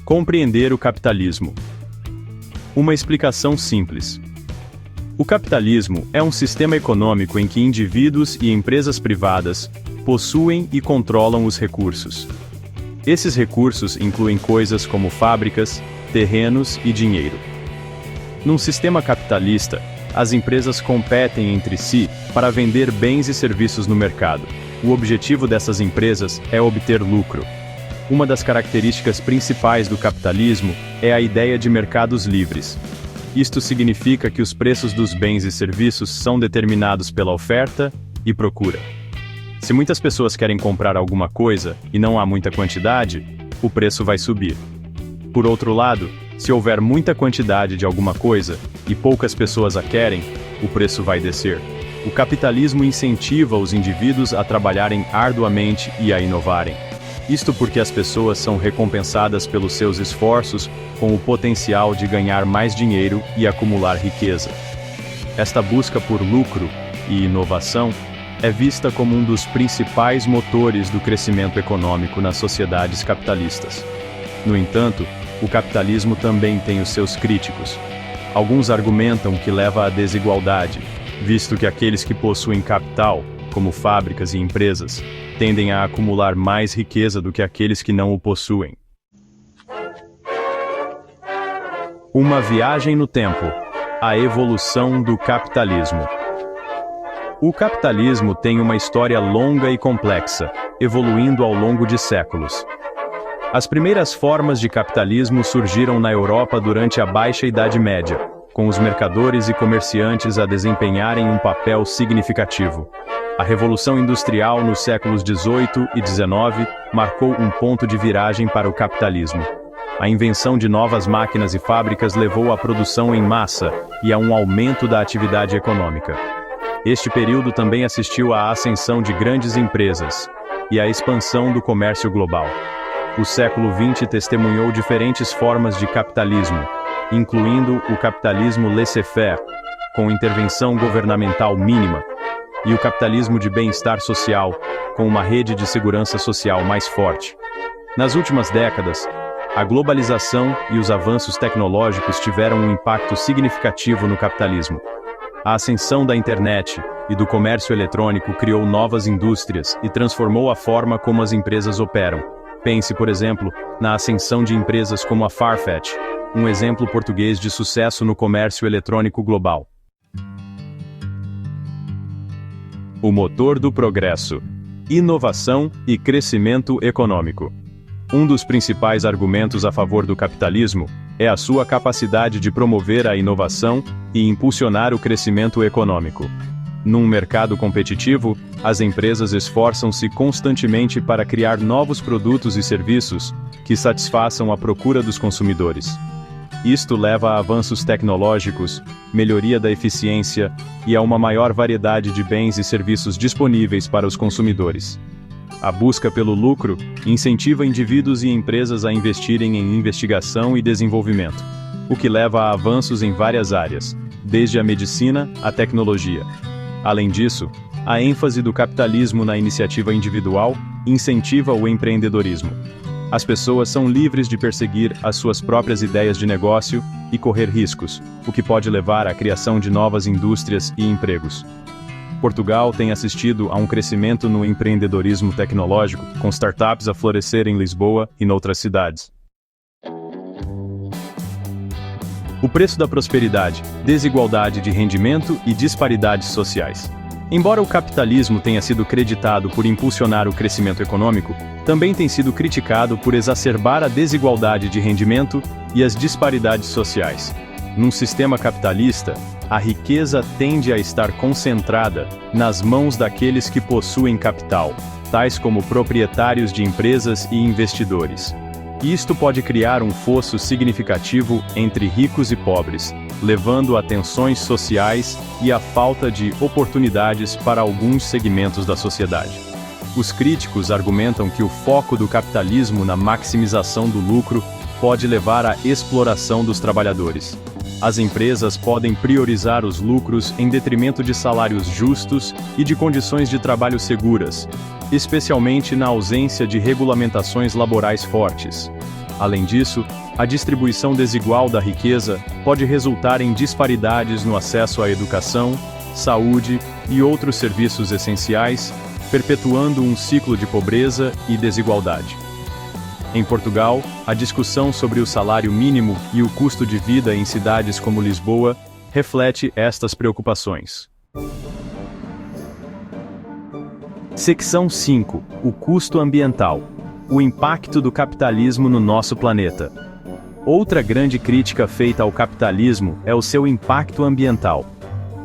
Compreender o capitalismo. Uma explicação simples. O capitalismo é um sistema econômico em que indivíduos e empresas privadas possuem e controlam os recursos. Esses recursos incluem coisas como fábricas, terrenos e dinheiro. Num sistema capitalista, as empresas competem entre si para vender bens e serviços no mercado. O objetivo dessas empresas é obter lucro. Uma das características principais do capitalismo é a ideia de mercados livres. Isto significa que os preços dos bens e serviços são determinados pela oferta e procura. Se muitas pessoas querem comprar alguma coisa e não há muita quantidade, o preço vai subir. Por outro lado, se houver muita quantidade de alguma coisa e poucas pessoas a querem, o preço vai descer. O capitalismo incentiva os indivíduos a trabalharem arduamente e a inovarem. Isto porque as pessoas são recompensadas pelos seus esforços com o potencial de ganhar mais dinheiro e acumular riqueza. Esta busca por lucro e inovação é vista como um dos principais motores do crescimento econômico nas sociedades capitalistas. No entanto, o capitalismo também tem os seus críticos. Alguns argumentam que leva à desigualdade, visto que aqueles que possuem capital, como fábricas e empresas, tendem a acumular mais riqueza do que aqueles que não o possuem. Uma viagem no tempo. A evolução do capitalismo. O capitalismo tem uma história longa e complexa, evoluindo ao longo de séculos. As primeiras formas de capitalismo surgiram na Europa durante a Baixa Idade Média, com os mercadores e comerciantes a desempenharem um papel significativo. A Revolução Industrial nos séculos XVIII e XIX marcou um ponto de viragem para o capitalismo. A invenção de novas máquinas e fábricas levou à produção em massa e a um aumento da atividade econômica. Este período também assistiu à ascensão de grandes empresas e à expansão do comércio global. O século XX testemunhou diferentes formas de capitalismo, incluindo o capitalismo laissez-faire, com intervenção governamental mínima, e o capitalismo de bem-estar social, com uma rede de segurança social mais forte. Nas últimas décadas, a globalização e os avanços tecnológicos tiveram um impacto significativo no capitalismo. A ascensão da internet e do comércio eletrônico criou novas indústrias e transformou a forma como as empresas operam. Pense, por exemplo, na ascensão de empresas como a Farfetch, um exemplo português de sucesso no comércio eletrônico global. O motor do progresso. Inovação e crescimento econômico. Um dos principais argumentos a favor do capitalismo é a sua capacidade de promover a inovação e impulsionar o crescimento econômico. Num mercado competitivo, as empresas esforçam-se constantemente para criar novos produtos e serviços que satisfaçam a procura dos consumidores. Isto leva a avanços tecnológicos, melhoria da eficiência e a uma maior variedade de bens e serviços disponíveis para os consumidores. A busca pelo lucro incentiva indivíduos e empresas a investirem em investigação e desenvolvimento, o que leva a avanços em várias áreas, desde a medicina à tecnologia. Além disso, a ênfase do capitalismo na iniciativa individual incentiva o empreendedorismo. As pessoas são livres de perseguir as suas próprias ideias de negócio e correr riscos, o que pode levar à criação de novas indústrias e empregos. Portugal tem assistido a um crescimento no empreendedorismo tecnológico, com startups a florescer em Lisboa e noutras cidades. O preço da prosperidade, desigualdade de rendimento e disparidades sociais. Embora o capitalismo tenha sido creditado por impulsionar o crescimento econômico, também tem sido criticado por exacerbar a desigualdade de rendimento e as disparidades sociais. Num sistema capitalista, a riqueza tende a estar concentrada nas mãos daqueles que possuem capital, tais como proprietários de empresas e investidores. Isto pode criar um fosso significativo entre ricos e pobres, levando a tensões sociais e a falta de oportunidades para alguns segmentos da sociedade. Os críticos argumentam que o foco do capitalismo na maximização do lucro pode levar à exploração dos trabalhadores. As empresas podem priorizar os lucros em detrimento de salários justos e de condições de trabalho seguras, especialmente na ausência de regulamentações laborais fortes. Além disso, a distribuição desigual da riqueza pode resultar em disparidades no acesso à educação, saúde e outros serviços essenciais, perpetuando um ciclo de pobreza e desigualdade. Em Portugal, a discussão sobre o salário mínimo e o custo de vida em cidades como Lisboa reflete estas preocupações. Seção 5. O custo ambiental. O impacto do capitalismo no nosso planeta. Outra grande crítica feita ao capitalismo é o seu impacto ambiental.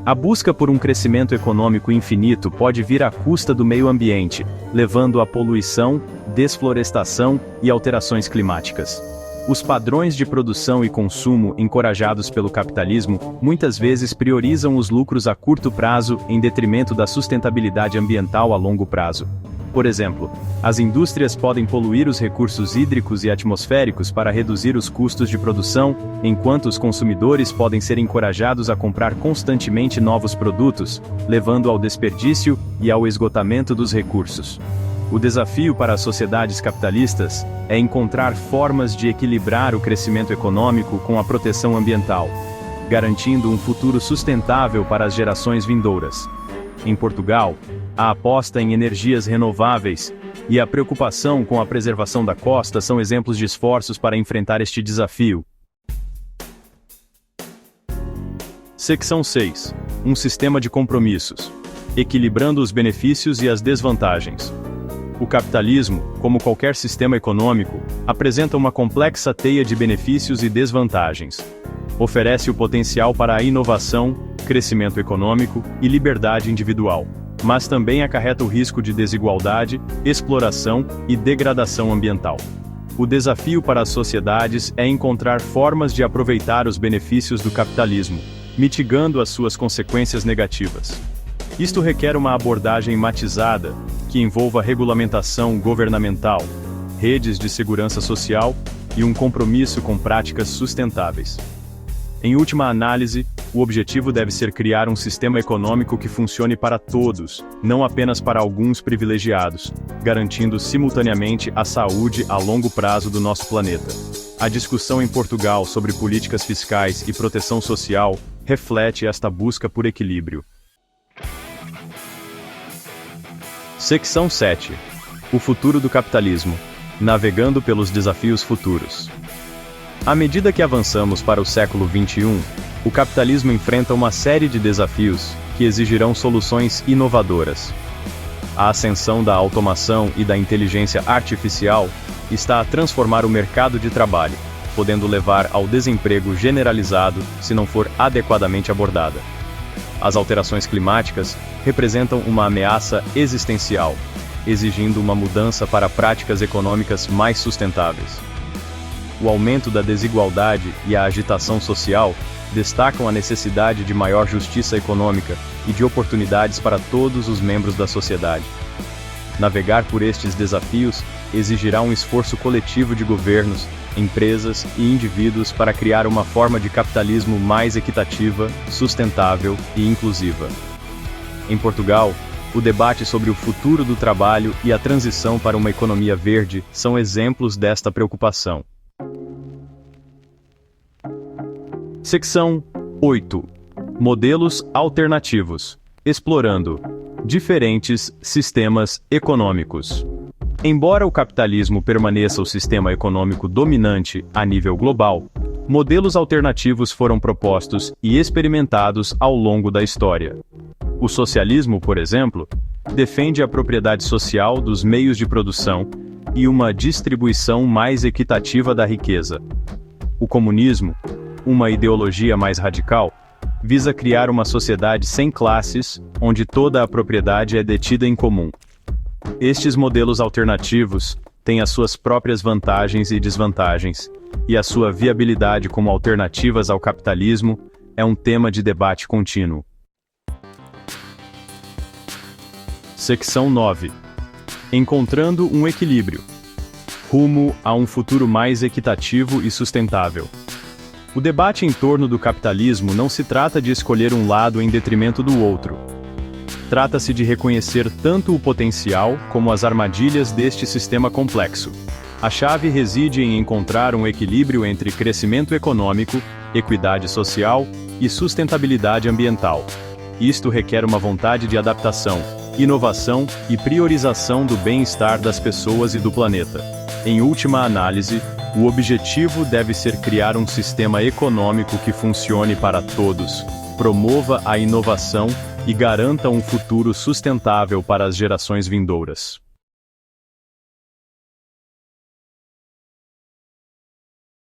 A busca por um crescimento econômico infinito pode vir à custa do meio ambiente, levando à poluição, desflorestação e alterações climáticas. Os padrões de produção e consumo encorajados pelo capitalismo muitas vezes priorizam os lucros a curto prazo em detrimento da sustentabilidade ambiental a longo prazo. Por exemplo, as indústrias podem poluir os recursos hídricos e atmosféricos para reduzir os custos de produção, enquanto os consumidores podem ser encorajados a comprar constantemente novos produtos, levando ao desperdício e ao esgotamento dos recursos. O desafio para as sociedades capitalistas é encontrar formas de equilibrar o crescimento econômico com a proteção ambiental, garantindo um futuro sustentável para as gerações vindouras. Em Portugal, a aposta em energias renováveis e a preocupação com a preservação da costa são exemplos de esforços para enfrentar este desafio. Seção 6. Um sistema de compromissos. Equilibrando os benefícios e as desvantagens. O capitalismo, como qualquer sistema econômico, apresenta uma complexa teia de benefícios e desvantagens. Oferece o potencial para a inovação, crescimento econômico e liberdade individual, mas também acarreta o risco de desigualdade, exploração e degradação ambiental. O desafio para as sociedades é encontrar formas de aproveitar os benefícios do capitalismo, mitigando as suas consequências negativas. Isto requer uma abordagem matizada, que envolva regulamentação governamental, redes de segurança social e um compromisso com práticas sustentáveis. Em última análise, o objetivo deve ser criar um sistema econômico que funcione para todos, não apenas para alguns privilegiados, garantindo simultaneamente a saúde a longo prazo do nosso planeta. A discussão em Portugal sobre políticas fiscais e proteção social reflete esta busca por equilíbrio. Seção 7. O futuro do capitalismo. Navegando pelos desafios futuros. À medida que avançamos para o século XXI, o capitalismo enfrenta uma série de desafios que exigirão soluções inovadoras. A ascensão da automação e da inteligência artificial está a transformar o mercado de trabalho, podendo levar ao desemprego generalizado se não for adequadamente abordada. As alterações climáticas representam uma ameaça existencial, exigindo uma mudança para práticas econômicas mais sustentáveis. O aumento da desigualdade e a agitação social destacam a necessidade de maior justiça econômica e de oportunidades para todos os membros da sociedade. Navegar por estes desafios exigirá um esforço coletivo de governos, empresas e indivíduos para criar uma forma de capitalismo mais equitativa, sustentável e inclusiva. Em Portugal, o debate sobre o futuro do trabalho e a transição para uma economia verde são exemplos desta preocupação. Seção 8. Modelos alternativos. Explorando diferentes sistemas econômicos. Embora o capitalismo permaneça o sistema econômico dominante a nível global, modelos alternativos foram propostos e experimentados ao longo da história. O socialismo, por exemplo, defende a propriedade social dos meios de produção e uma distribuição mais equitativa da riqueza. O comunismo, uma ideologia mais radical, visa criar uma sociedade sem classes, onde toda a propriedade é detida em comum. Estes modelos alternativos têm as suas próprias vantagens e desvantagens, e a sua viabilidade como alternativas ao capitalismo é um tema de debate contínuo. Seção 9. Encontrando um equilíbrio. Rumo a um futuro mais equitativo e sustentável. O debate em torno do capitalismo não se trata de escolher um lado em detrimento do outro. Trata-se de reconhecer tanto o potencial como as armadilhas deste sistema complexo. A chave reside em encontrar um equilíbrio entre crescimento econômico, equidade social e sustentabilidade ambiental. Isto requer uma vontade de adaptação, inovação e priorização do bem-estar das pessoas e do planeta. Em última análise, o objetivo deve ser criar um sistema econômico que funcione para todos, promova a inovação e garanta um futuro sustentável para as gerações vindouras.